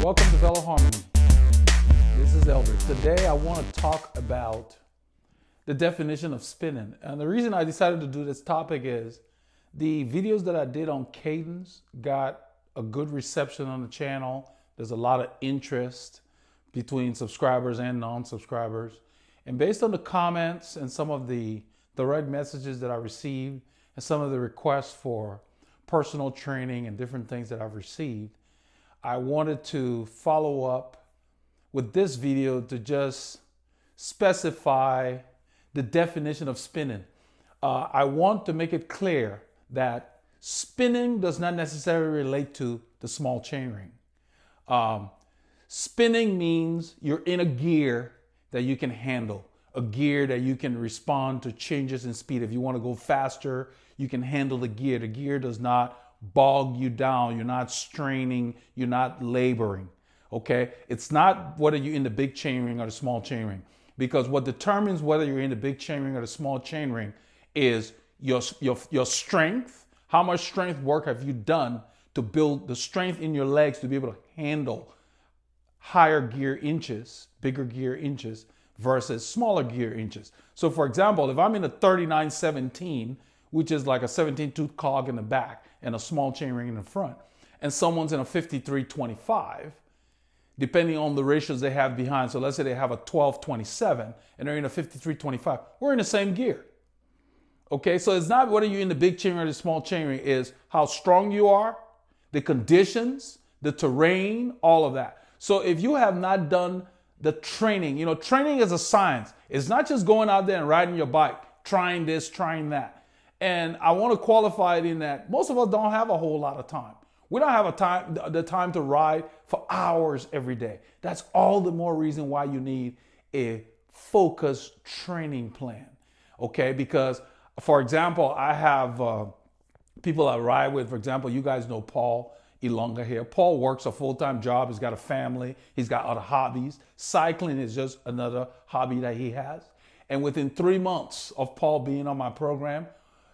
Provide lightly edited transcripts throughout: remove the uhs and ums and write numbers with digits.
Welcome to Veloharmony. This is Eldred. Today I want to talk about the definition of spinning. And the reason I decided to do this topic is the videos that I did on cadence got a good reception on the channel. There's a lot of interest between subscribers and non-subscribers. And based on the comments and some of the direct messages that I received and some of the requests for personal training and different things that I've received, I wanted to follow up with this video to just specify the definition of spinning. I want to make it clear that spinning does not necessarily relate to the small chainring. Spinning means you're in a gear that you can handle, a gear that you can respond to changes in speed. If you want to go faster, you can handle the gear. The gear does not bog you down. You're not straining. You're not laboring. Okay? It's not whether you're in the big chainring or the small chainring, because what determines whether you're in the big chainring or the small chainring is your strength. How much strength work have you done to build the strength in your legs to be able to handle higher gear inches, bigger gear inches versus smaller gear inches. So for example, if I'm in a 3917, which is like a 17-tooth cog in the back and a small chainring in the front, and someone's in a 5325, depending on the ratios they have behind. So let's say they have a 1227 and they're in a 5325, we're in the same gear. Okay, so it's not whether you're in the big chainring or the small chainring, is how strong you are, the conditions, the terrain, all of that. So if you have not done the training, training is a science. It's not just going out there and riding your bike, trying this, trying that. And I want to qualify it in that most of us don't have a whole lot of time. We don't have the time to ride for hours every day. That's all the more reason why you need a focused training plan. Okay, because for example, I have people I ride with. For example, you guys know Paul Ilonga here. Paul works a full-time job. He's got a family. He's got other hobbies. Cycling is just another hobby that he has. And within 3 months of Paul being on my program,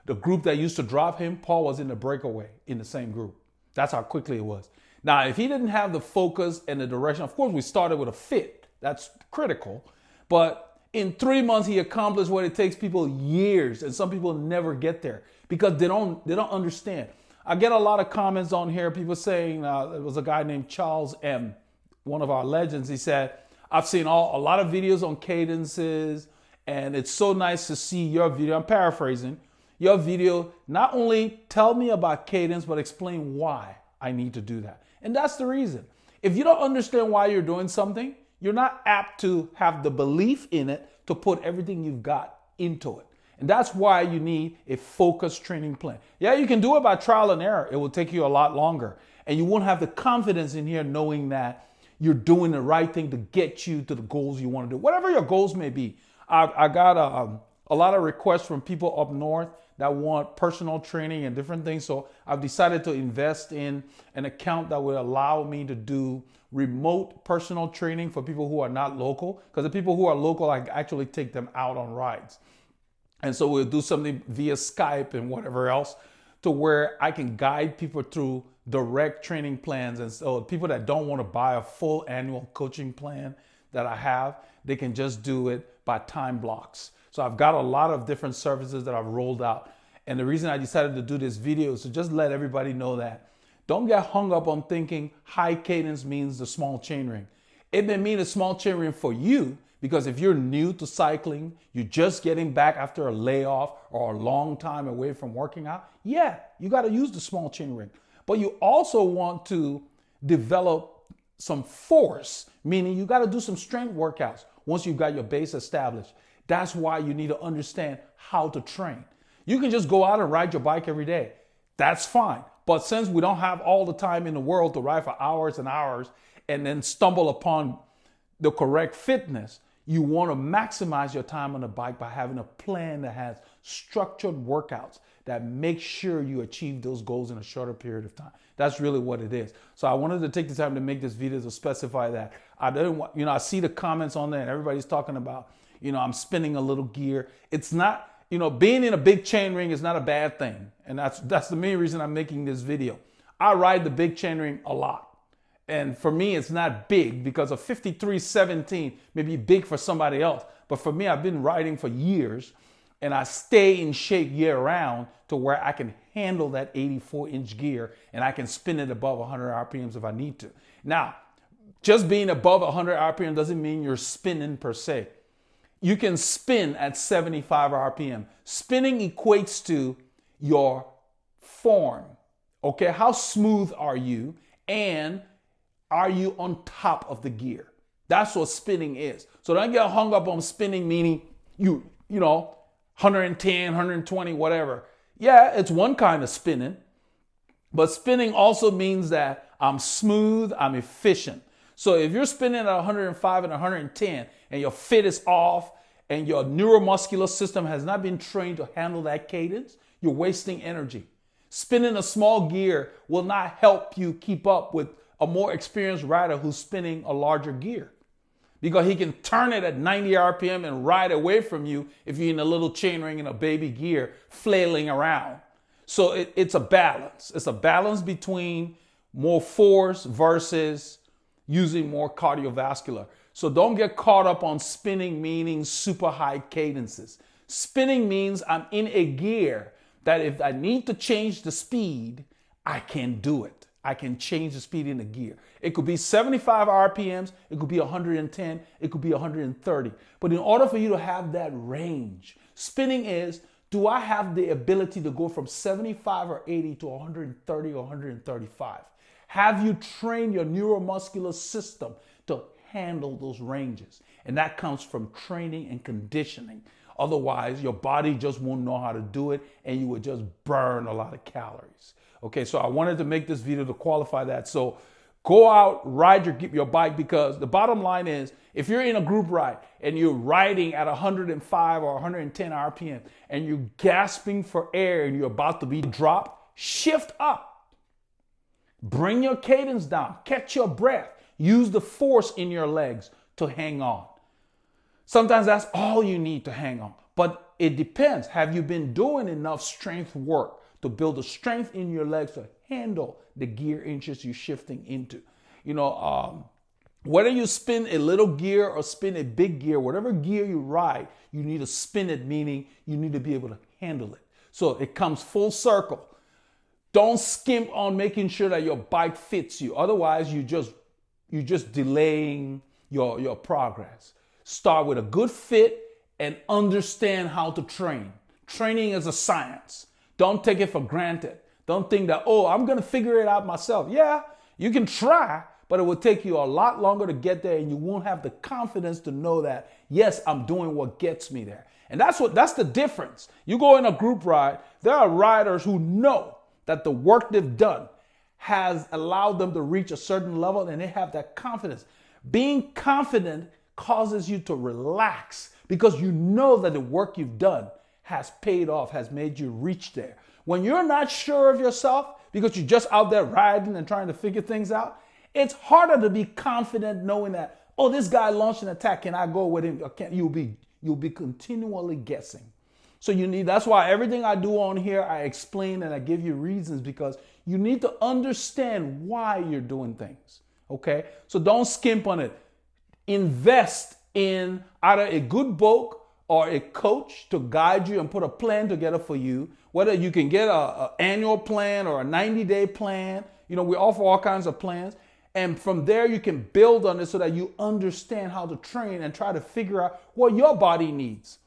the group that used to drop him, Paul was in the breakaway in the same group. That's how quickly it was. Now, if he didn't have the focus and the direction, of course, we started with a fit. That's critical. But in 3 months, he accomplished what it takes people years, and some people never get there because they don't understand. I get a lot of comments on here, people saying, there was a guy named Charles M., one of our legends. He said, I've seen a lot of videos on cadences, and it's so nice to see your video. I'm paraphrasing. Your video, not only tell me about cadence, but explain why I need to do that. And that's the reason. If you don't understand why you're doing something, you're not apt to have the belief in it to put everything you've got into it. And that's why you need a focused training plan. Yeah, you can do it by trial and error. It will take you a lot longer. And you won't have the confidence in here knowing that you're doing the right thing to get you to the goals you want to do. Whatever your goals may be. I got a lot of requests from people up north that want personal training and different things. So I've decided to invest in an account that will allow me to do remote personal training for people who are not local. Because the people who are local, I actually take them out on rides. And so we'll do something via Skype and whatever else to where I can guide people through direct training plans. And so people that don't want to buy a full annual coaching plan that I have, they can just do it by time blocks. So I've got a lot of different services that I've rolled out. And the reason I decided to do this video is to just let everybody know that don't get hung up on thinking high cadence means the small chainring. It may mean a small chainring for you, because if you're new to cycling, you're just getting back after a layoff or a long time away from working out, yeah, you got to use the small chainring. But you also want to develop some force, meaning you got to do some strength workouts once you've got your base established. That's why you need to understand how to train. You can just go out and ride your bike every day. That's fine. But since we don't have all the time in the world to ride for hours and hours and then stumble upon the correct fitness, you want to maximize your time on the bike by having a plan that has structured workouts that make sure you achieve those goals in a shorter period of time. That's really what it is. So I wanted to take the time to make this video to specify that. I didn't want, I see the comments on there and everybody's talking about, I'm spinning a little gear. It's not, being in a big chain ring is not a bad thing. And that's the main reason I'm making this video. I ride the big chain ring a lot. And for me, it's not big because a 53.17 may be big for somebody else. But for me, I've been riding for years and I stay in shape year round to where I can handle that 84-inch gear and I can spin it above 100 RPMs if I need to. Now, just being above 100 RPM doesn't mean you're spinning per se. You can spin at 75 RPM. Spinning equates to your form. Okay, how smooth are you? And are you on top of the gear? That's what spinning is. So don't get hung up on spinning, meaning you know, 110, 120, whatever. Yeah, it's one kind of spinning. But spinning also means that I'm smooth, I'm efficient. So if you're spinning at 105 and 110 and your fit is off and your neuromuscular system has not been trained to handle that cadence, you're wasting energy. Spinning a small gear will not help you keep up with a more experienced rider who's spinning a larger gear, because he can turn it at 90 RPM and ride away from you if you're in a little chainring in a baby gear flailing around. So it's a balance. It's a balance between more force versus using more cardiovascular. So don't get caught up on spinning meaning super high cadences. Spinning means I'm in a gear that if I need to change the speed, I can do it. I can change the speed in the gear. It could be 75 RPMs, it could be 110, it could be 130. But in order for you to have that range, spinning is, do I have the ability to go from 75 or 80 to 130 or 135? Have you trained your neuromuscular system to handle those ranges? And that comes from training and conditioning. Otherwise, your body just won't know how to do it and you would just burn a lot of calories. Okay, so I wanted to make this video to qualify that. So go out, ride your bike, because the bottom line is, if you're in a group ride and you're riding at 105 or 110 RPM and you're gasping for air and you're about to be dropped, shift up. Bring your cadence down, catch your breath, use the force in your legs to hang on. Sometimes that's all you need to hang on, but it depends. Have you been doing enough strength work to build the strength in your legs to handle the gear inches you're shifting into? Whether you spin a little gear or spin a big gear, whatever gear you ride, you need to spin it, meaning you need to be able to handle it. So it comes full circle. Don't skimp on making sure that your bike fits you. Otherwise, you're just delaying your progress. Start with a good fit and understand how to train. Training is a science. Don't take it for granted. Don't think that, I'm going to figure it out myself. Yeah, you can try, but it will take you a lot longer to get there, and you won't have the confidence to know that, yes, I'm doing what gets me there. And that's the difference. You go in a group ride, there are riders who know that the work they've done has allowed them to reach a certain level, and they have that confidence. Being confident causes you to relax because you know that the work you've done has paid off, has made you reach there. When you're not sure of yourself because you're just out there riding and trying to figure things out, it's harder to be confident knowing that, this guy launched an attack, can I go with him? Or can't? You'll be continually guessing. So that's why everything I do on here, I explain and I give you reasons, because you need to understand why you're doing things. Okay? So don't skimp on it. Invest in either a good book or a coach to guide you and put a plan together for you. Whether you can get an annual plan or a 90-day plan. We offer all kinds of plans. And from there, you can build on it so that you understand how to train and try to figure out what your body needs.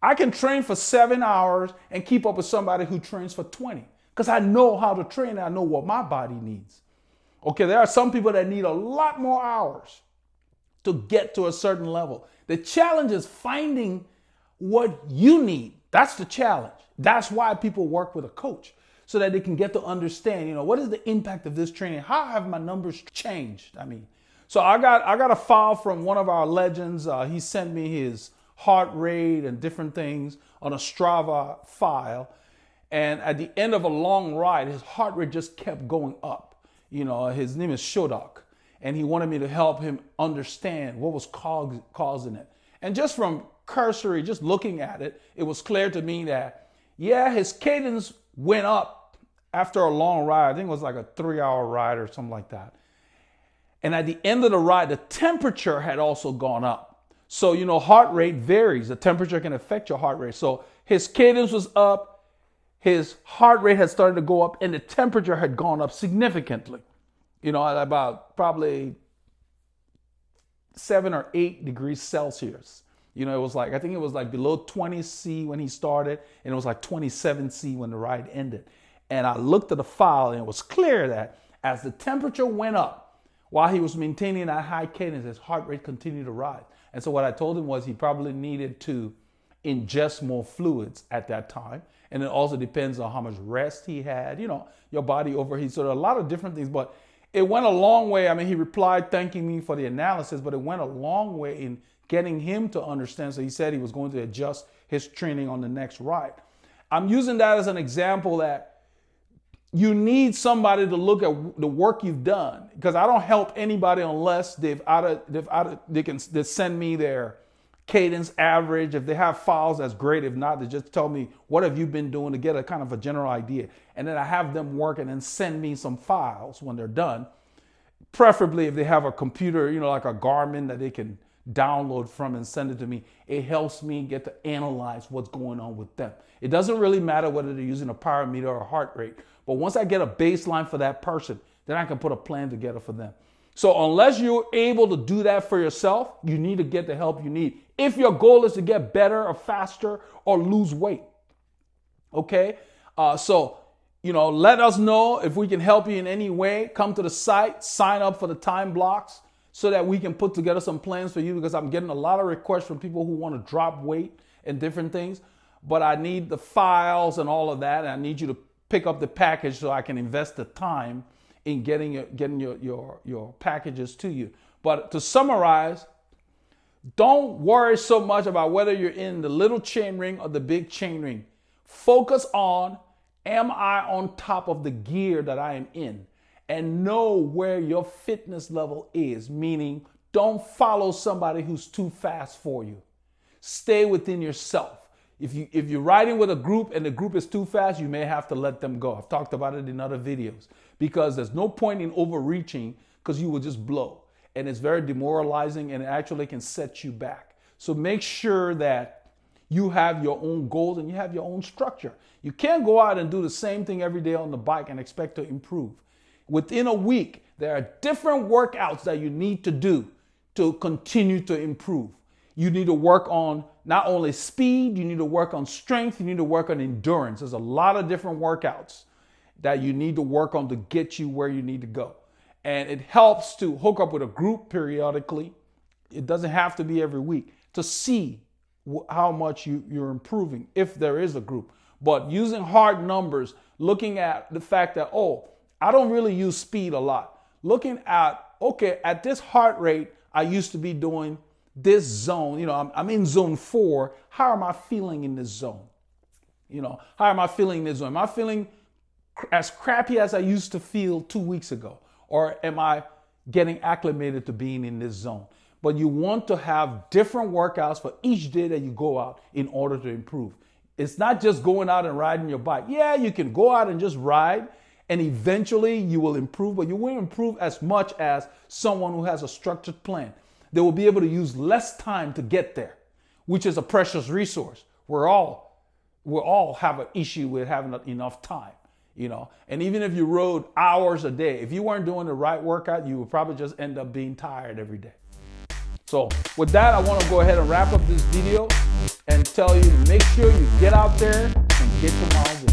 I can train for 7 hours and keep up with somebody who trains for 20 because I know how to train and I know what my body needs. Okay, there are some people that need a lot more hours to get to a certain level. The challenge is finding what you need. That's the challenge. That's why people work with a coach, so that they can get to understand, what is the impact of this training? How have my numbers changed? So I got a file from one of our legends. He sent me his heart rate and different things on a Strava file. And at the end of a long ride, his heart rate just kept going up. His name is Shodak. And he wanted me to help him understand what was causing it. And just from cursory, just looking at it, it was clear to me that, his cadence went up after a long ride. I think it was like a 3-hour ride or something like that. And at the end of the ride, the temperature had also gone up. So, you know, heart rate varies. The temperature can affect your heart rate. So his cadence was up, his heart rate had started to go up, and the temperature had gone up significantly. You know, at about probably 7 or 8 degrees Celsius. You know, it was like, I think it was like below 20 C when he started, and it was like 27 C when the ride ended. And I looked at the file, and it was clear that as the temperature went up, while he was maintaining that high cadence, his heart rate continued to rise. And so what I told him was he probably needed to ingest more fluids at that time. And it also depends on how much rest he had. You know, your body overheats. So there are a lot of different things, but it went a long way. I mean, he replied thanking me for the analysis, but it went a long way in getting him to understand. So he said he was going to adjust his training on the next ride. I'm using that as an example that you need somebody to look at the work you've done, because I don't help anybody unless they send me their cadence average. If they have files, that's great. If not, they just tell me, what have you been doing, to get a kind of a general idea. And then I have them work and then send me some files when they're done. Preferably if they have a computer, you know, like a Garmin that they can download from and send it to me. It helps me get to analyze what's going on with them. It doesn't really matter whether they're using a power meter or a heart rate. But once I get a baseline for that person, then I can put a plan together for them. So unless you're able to do that for yourself, you need to get the help you need. If your goal is to get better or faster or lose weight. Okay? So, you know, let us know if we can help you in any way. Come to the site, sign up for the time blocks so that we can put together some plans for you, because I'm getting a lot of requests from people who want to drop weight and different things. But I need the files and all of that. And I need you to pick up the package so I can invest the time in getting your packages to you. But to summarize, don't worry so much about whether you're in the little chain ring or the big chain ring. Focus on, am I on top of the gear that I am in? And know where your fitness level is, meaning don't follow somebody who's too fast for you. Stay within yourself. If you're riding with a group and the group is too fast, you may have to let them go. I've talked about it in other videos, because there's no point in overreaching, because you will just blow. And it's very demoralizing, and it actually can set you back. So make sure that you have your own goals and you have your own structure. You can't go out and do the same thing every day on the bike and expect to improve. Within a week, there are different workouts that you need to do to continue to improve. You need to work on not only speed, you need to work on strength, you need to work on endurance. There's a lot of different workouts that you need to work on to get you where you need to go. And it helps to hook up with a group periodically. It doesn't have to be every week, to see how much you're improving, if there is a group. But using hard numbers, looking at the fact that, oh, I don't really use speed a lot. Looking at, okay, at this heart rate, I used to be doing this zone. You know, I'm in zone 4. How am I feeling in this zone? You know, how am I feeling in this zone? Am I feeling as crappy as I used to feel 2 weeks ago? Or am I getting acclimated to being in this zone? But you want to have different workouts for each day that you go out in order to improve. It's not just going out and riding your bike. Yeah, you can go out and just ride, and eventually you will improve, but you won't improve as much as someone who has a structured plan. They will be able to use less time to get there, which is a precious resource. We all have an issue with having enough time, you know. And even if you rode hours a day, if you weren't doing the right workout, you would probably just end up being tired every day. So with that, I want to go ahead and wrap up this video and tell you to make sure you get out there and get your miles in.